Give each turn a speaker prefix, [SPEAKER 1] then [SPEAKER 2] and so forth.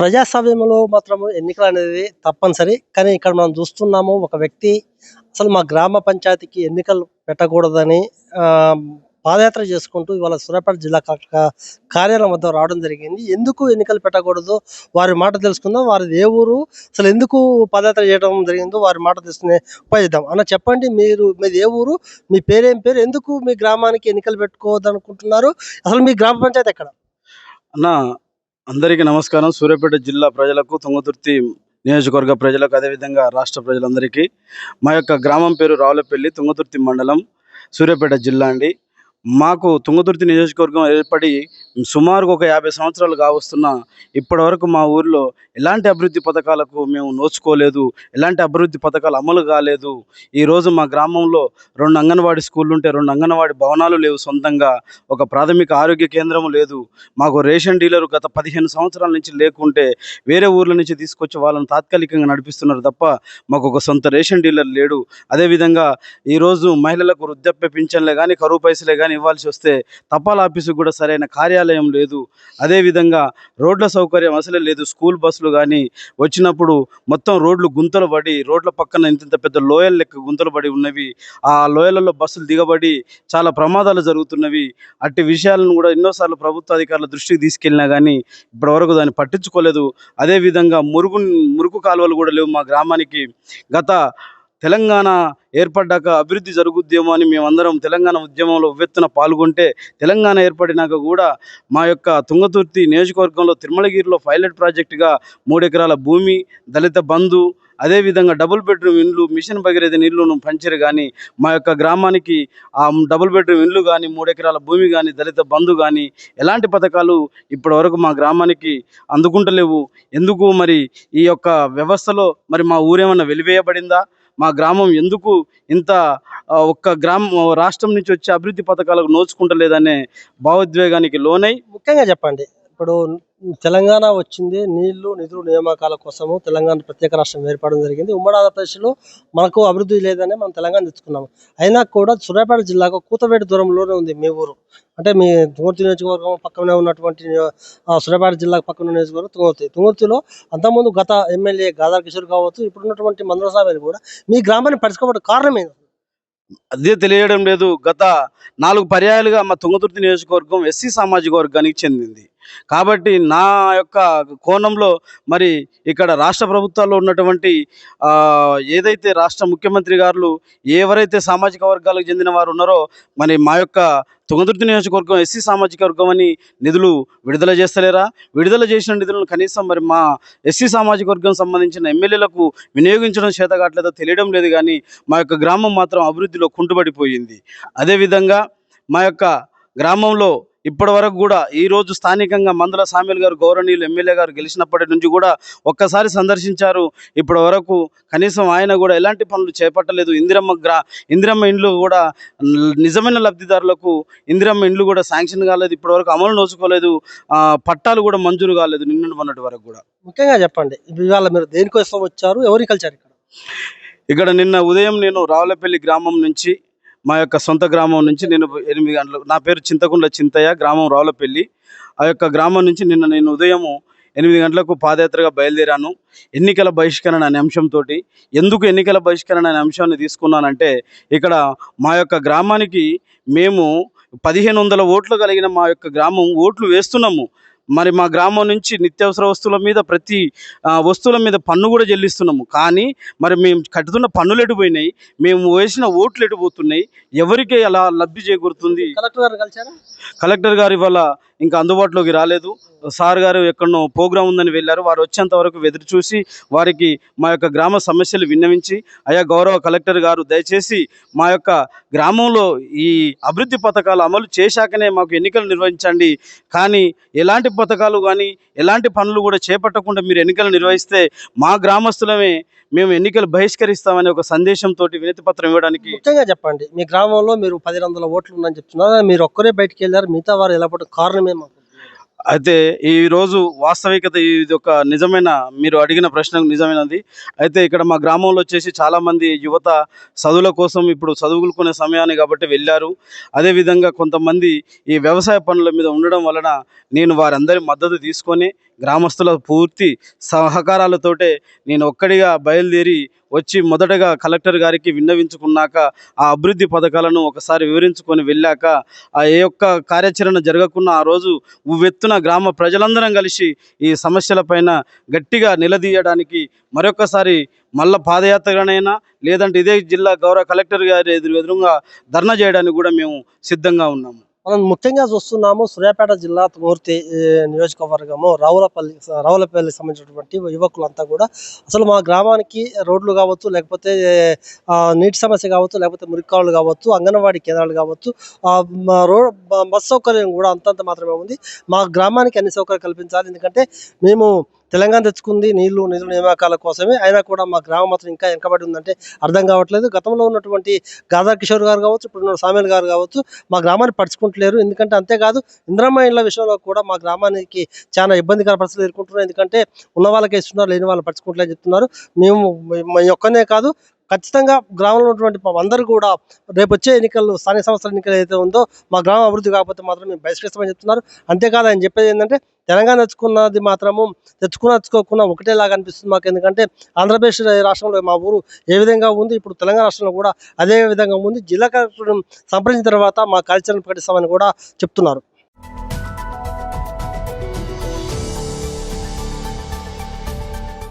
[SPEAKER 1] ప్రజాస్వామ్యంలో మాత్రము ఎన్నికలనేది తప్పనిసరి. కానీ ఇక్కడ మనం చూస్తున్నాము ఒక వ్యక్తి అసలు మా గ్రామ పంచాయతీకి ఎన్నికలు పెట్టకూడదని ఆహ్, పాదయాత్ర చేసుకుంటూ ఇవాళ సూర్యాపేట జిల్లా కార్యాలయం వద్ద రావడం జరిగింది. ఎందుకు ఎన్నికలు పెట్టకూడదో వారి మాట తెలుసుకుందాం. వారిది ఏ ఊరు? అసలు ఎందుకు పాదయాత్ర చేయడం జరిగిందో వారి మాట తెలుసుకునే ప్రయత్నిద్దాం. అన్న చెప్పండి, మీది ఏ ఊరు? మీ పేరేం పేరు? ఎందుకు మీ గ్రామానికి ఎన్నికలు పెట్టుకోవద్దనుకుంటున్నారు? అసలు మీ గ్రామ పంచాయతీ ఎక్కడ?
[SPEAKER 2] అన్న అందరికీ నమస్కారం. సూర్యాపేట జిల్లా ప్రజలకు, తుంగతుర్తి నియోజకవర్గ ప్రజలకు, అదేవిధంగా రాష్ట్ర ప్రజలందరికీ మా యొక్క గ్రామం పేరు రావులపల్లి, తుంగతుర్తి మండలం, సూర్యాపేట జిల్లా అండి. మాకు తుంగతుర్తి నియోజకవర్గం ఏర్పడి సుమారుగా ఒక 50 సంవత్సరాలు కావస్తున్న ఇప్పటివరకు మా ఊరిలో ఎలాంటి అభివృద్ధి పథకాలకు మేము నోచుకోలేదు, ఎలాంటి అభివృద్ధి పథకాలు అమలు కాలేదు. ఈరోజు మా గ్రామంలో 2 అంగన్వాడీ స్కూళ్ళు ఉంటే 2 అంగన్వాడీ భవనాలు లేవు, సొంతంగా ఒక ప్రాథమిక ఆరోగ్య కేంద్రం లేదు. మాకు రేషన్ డీలరు గత 15 సంవత్సరాల నుంచి లేకుంటే వేరే ఊర్ల నుంచి తీసుకొచ్చి వాళ్ళని తాత్కాలికంగా నడిపిస్తున్నారు తప్ప మాకు ఒక సొంత రేషన్ డీలర్ లేడు. అదేవిధంగా ఈరోజు మహిళలకు వృద్ధాప్య పింఛన్లే కానీ, కరువు పైసలే కానీ ఇవ్వాల్సి వస్తే తపాలా ఆఫీసుకు కూడా సరైన కార్యాలయం లేదు. అదేవిధంగా రోడ్ల సౌకర్యం అసలే లేదు. స్కూల్ బస్సులు కానీ వచ్చినప్పుడు మొత్తం రోడ్లు గుంతలు పడి, రోడ్ల పక్కన ఇంత పెద్ద లోయల లెక్క గుంతలు పడి ఉన్నవి. ఆ లోయలలో బస్సులు దిగబడి చాలా ప్రమాదాలు జరుగుతున్నవి. అట్టి విషయాలను కూడా ఎన్నోసార్లు ప్రభుత్వ అధికారుల దృష్టికి తీసుకెళ్ళినా కానీ ఇప్పటివరకు దాన్ని పట్టించుకోలేదు. అదేవిధంగా మురుకు కాలువలు కూడా లేవు మా గ్రామానికి. గత తెలంగాణ ఏర్పడ్డాక అభివృద్ధి జరుగుద్దేమో అని మేమందరం తెలంగాణ ఉద్యమంలో ఉవ్వెత్తున పాల్గొంటే, తెలంగాణ ఏర్పడినాక కూడా మా యొక్క తుంగతుర్తి నియోజకవర్గంలో తిరుమలగిరిలో పైలట్ ప్రాజెక్టుగా 3 ఎకరాల భూమి, దళిత బంధు, అదేవిధంగా డబుల్ బెడ్రూమ్ ఇండ్లు, మిషన్ భగీరథ నీళ్లను పంచారు. కానీ మా యొక్క గ్రామానికి ఆ డబుల్ బెడ్రూమ్ ఇండ్లు కానీ, 3 ఎకరాల భూమి కానీ, దళిత బంధు కానీ ఎలాంటి పథకాలు ఇప్పటివరకు మా గ్రామానికి అందుకుంటలేవు. ఎందుకు మరి ఈ యొక్క వ్యవస్థలో మరి మా ఊరేమన్నా వెలివేయబడిందా? మా గ్రామం ఎందుకు ఇంత ఒక్క రాష్ట్రం నుంచి వచ్చే అభివృద్ధి పథకాలకు నోచుకుంటలేదనే భావోద్వేగానికి లోనై
[SPEAKER 1] ముఖ్యంగా చెప్పండి. ఇప్పుడు తెలంగాణ వచ్చింది నీళ్లు, నిధులు, నియామకాల కోసము. తెలంగాణ ప్రత్యేక రాష్ట్రం ఏర్పడడం జరిగింది. ఉమ్మడి ఆంధ్రప్రదేశ్లో మనకు అభివృద్ధి లేదని మనం తెలంగాణ తెచ్చుకున్నాము. అయినా కూడా సూర్యాపేట జిల్లాకు కూతవేటు దూరంలోనే ఉంది మీ ఊరు. అంటే మీ తుంగతుర్తి నియోజకవర్గం పక్కనే ఉన్నటువంటి సూర్యాపేట జిల్లాకు పక్కన నియోజకవర్గం తుంగతుర్తిలో అంతకుముందు గత ఎమ్మెల్యే గాదార్ కిషోర్ కావచ్చు, ఇప్పుడున్నటువంటి మందరస్వామి కూడా మీ గ్రామాన్ని పరుచుకోవడం కారణం ఏంటి?
[SPEAKER 2] అదే తెలియడం లేదు. గత 4 పర్యాయాలుగా మా తుంగతుర్తి నియోజకవర్గం ఎస్సీ సామాజిక వర్గానికి చెందింది. కాబట్టి నా యొక్క కోణంలో మరి ఇక్కడ రాష్ట్ర ప్రభుత్వాల్లో ఉన్నటువంటి ఏదైతే రాష్ట్ర ముఖ్యమంత్రి గారు ఎవరైతే సామాజిక వర్గాలకు చెందిన వారు ఉన్నారో, మరి మా యొక్క తుంగతుర్తి నియోజకవర్గం ఎస్సీ సామాజిక వర్గం అని నిధులు విడుదల చేస్తలేరా? విడుదల చేసిన నిధులను కనీసం మరి మా ఎస్సీ సామాజిక వర్గం సంబంధించిన ఎమ్మెల్యేలకు వినియోగించడం చేత కావట్లేదో తెలియడం లేదు. కానీ మా యొక్క గ్రామం మాత్రం అభివృద్ధిలో కుంటుపడిపోయింది. అదేవిధంగా మా యొక్క గ్రామంలో ఇప్పటి వరకు కూడా ఈరోజు స్థానికంగా మందుల సామ్యుల్ గారు గౌరవనీయులు ఎమ్మెల్యే గారు గెలిచినప్పటి నుంచి కూడా ఒక్కసారి సందర్శించారు. ఇప్పటి వరకు కనీసం ఆయన కూడా ఎలాంటి పనులు చేపట్టలేదు. ఇందిరమ్మ ఇండ్లు కూడా నిజమైన లబ్ధిదారులకు ఇందిరమ్మ ఇండ్లు కూడా శాంక్షన్ కాలేదు, ఇప్పటి వరకు అమలు నోచుకోలేదు. పట్టాలు కూడా మంజూరు కాలేదు మొన్నటి వరకు కూడా.
[SPEAKER 1] ముఖ్యంగా చెప్పండి, ఇవాళ మీరు దేనికోసం వచ్చారు? ఎవరిని కలిసారు
[SPEAKER 2] ఇక్కడ? నిన్న ఉదయం నేను రావులపల్లి గ్రామం నుంచి, మా యొక్క సొంత గ్రామం నుంచి నేను 8 గంటలకు, నా పేరు చింతకుండ్ల చింతయ్య, గ్రామం రావులపల్లి. ఆ యొక్క గ్రామం నుంచి నిన్న నేను ఉదయం 8 గంటలకు పాదయాత్రగా బయలుదేరాను. ఎన్నికల బహిష్కరణ అనే అంశంతో. ఎందుకు ఎన్నికల బహిష్కరణ అనే అంశాన్ని తీసుకున్నానంటే, ఇక్కడ మా యొక్క గ్రామానికి మేము 1500 ఓట్లు కలిగిన మా యొక్క గ్రామం ఓట్లు వేస్తున్నాము. మరి మా గ్రామం నుంచి నిత్యావసర వస్తువుల మీద, ప్రతి వస్తువుల మీద పన్ను కూడా చెల్లిస్తున్నాము. కానీ మరి మేము కట్టుతున్న పన్నులు ఎటుపోయినాయి, మేము వేసిన ఓట్లు ఎటుపోతున్నాయి, ఎవరికి అలా లబ్ధి చేకూరుతుంది? కలెక్టర్ గారు ఇవాళ ఇంకా అందుబాటులోకి రాలేదు. సార్ గారు ఎక్కడో ప్రోగ్రాం ఉందని వెళ్ళారు. వారు వచ్చేంత వరకు ఎదురు చూసి వారికి మా యొక్క గ్రామ సమస్యలు విన్నవించి, అయ్యా గౌరవ కలెక్టర్ గారు దయచేసి మా యొక్క గ్రామంలో ఈ అభివృద్ధి పథకాలు అమలు చేశాకనే మాకు ఎన్నికలు నిర్వహించండి. కానీ ఎలాంటి పథకాలు కానీ ఎలాంటి పనులు కూడా చేపట్టకుండా మీరు ఎన్నికలు నిర్వహిస్తే మా గ్రామస్తులమే మేము ఎన్నికలు బహిష్కరిస్తామనే ఒక సందేశంతో వినతి పత్రం ఇవ్వడానికి.
[SPEAKER 1] ముఖ్యంగా చెప్పండి, మీ గ్రామంలో మీరు 1500 ఓట్లు ఉందని చెప్తున్నారు. మీరు ఒక్కరే బయటికి వెళ్ళారు, మిగతా వారు ఎలా పడ్డ కారణం ఏమో?
[SPEAKER 2] అయితే ఈరోజు వాస్తవికత ఇది ఒక నిజమైన మీరు అడిగిన ప్రశ్నకు నిజమైనది. అయితే ఇక్కడ మా గ్రామంలో వచ్చేసి చాలామంది యువత చదువుల కోసం ఇప్పుడు చదువుకునే సమయాన్ని కాబట్టి వెళ్ళారు. అదేవిధంగా కొంతమంది ఈ వ్యవసాయ పనుల మీద ఉండడం వలన నేను వారందరి మద్దతు తీసుకొని గ్రామస్తుల పూర్తి సహకారాలతోటే నేను ఒక్కడిగా బయలుదేరి వచ్చి మొదటగా కలెక్టర్ గారికి విన్నవించుకున్నాక ఆ అభివృద్ధి పథకాలను ఒకసారి వివరించుకొని వెళ్ళాక ఆ ఏ ఒక్క కార్యాచరణ జరగకున్నా ఆ రోజు ఉవ్వెత్తున గ్రామ ప్రజలందరం కలిసి ఈ సమస్యలపైన గట్టిగా నిలదీయడానికి మరొకసారి మళ్ళా పాదయాత్రనైనా లేదంటే ఇదే జిల్లా గౌరవ కలెక్టర్ గారి ఎదురుగా ధర్నా చేయడానికి కూడా మేము సిద్ధంగా ఉన్నాము.
[SPEAKER 1] మనం ముఖ్యంగా చూస్తున్నాము సూర్యాపేట జిల్లా తుమ్మూర్తి నియోజకవర్గము రావులపల్లికి సంబంధించినటువంటి యువకులంతా కూడా అసలు మా గ్రామానికి రోడ్లు కావచ్చు, లేకపోతే నీటి సమస్య కావచ్చు, లేకపోతే మురికాళ్ళు కావచ్చు, అంగన్వాడీ కేంద్రాలు కావచ్చు, బస్ సౌకర్యం కూడా అంతంత మాత్రమే ఉంది. మా గ్రామానికి అన్ని సౌకర్యాలు కల్పించాలి. ఎందుకంటే మేము తెలంగాణ తెచ్చుకుంది నిధుల నియామకాల కోసమే. అయినా కూడా మా గ్రామం మాత్రం ఇంకా వెనకబడి ఉందంటే అర్థం కావట్లేదు. గతంలో ఉన్నటువంటి గాదా కిషోర్ గారు కావచ్చు, ఇప్పుడు సామేల్ గారు కావచ్చు, మా గ్రామాన్ని పట్టించుకుంటలేరు. ఎందుకంటే అంతేకాదు ఇందిరమ్మ ఇళ్ళ విషయంలో కూడా మా గ్రామానికి చాలా ఇబ్బందికర పరిస్థితులు ఎదుర్కొంటున్నారు. ఎందుకంటే ఉన్న వాళ్ళకే ఇస్తున్నారు, లేని వాళ్ళు పట్టించుకుంటలేని చెప్తున్నారు. మేము ఒక్కనే కాదు, ఖచ్చితంగా గ్రామంలో ఉన్నటువంటి అందరూ కూడా రేపు వచ్చే ఎన్నికలు, స్థానిక సంస్థల ఎన్నికలు ఏదైతే ఉందో మా గ్రామం అభివృద్ధి కాకపోతే మాత్రం మేము బహిష్కరిస్తామని చెప్తున్నారు. అంతేకాదు ఆయన చెప్పేది ఏంటంటే తెలంగాణ తెచ్చుకోకుండా ఒకటేలాగా అనిపిస్తుంది మాకు. ఎందుకంటే ఆంధ్రప్రదేశ్ రాష్ట్రంలో మా ఊరు ఏ విధంగా ఉంది, ఇప్పుడు తెలంగాణ రాష్ట్రంలో కూడా అదే విధంగా ఉంది. జిల్లా కలెక్టర్ సంప్రదించిన తర్వాత మా కార్యాచరణ ప్రకటిస్తామని కూడా చెప్తున్నారు.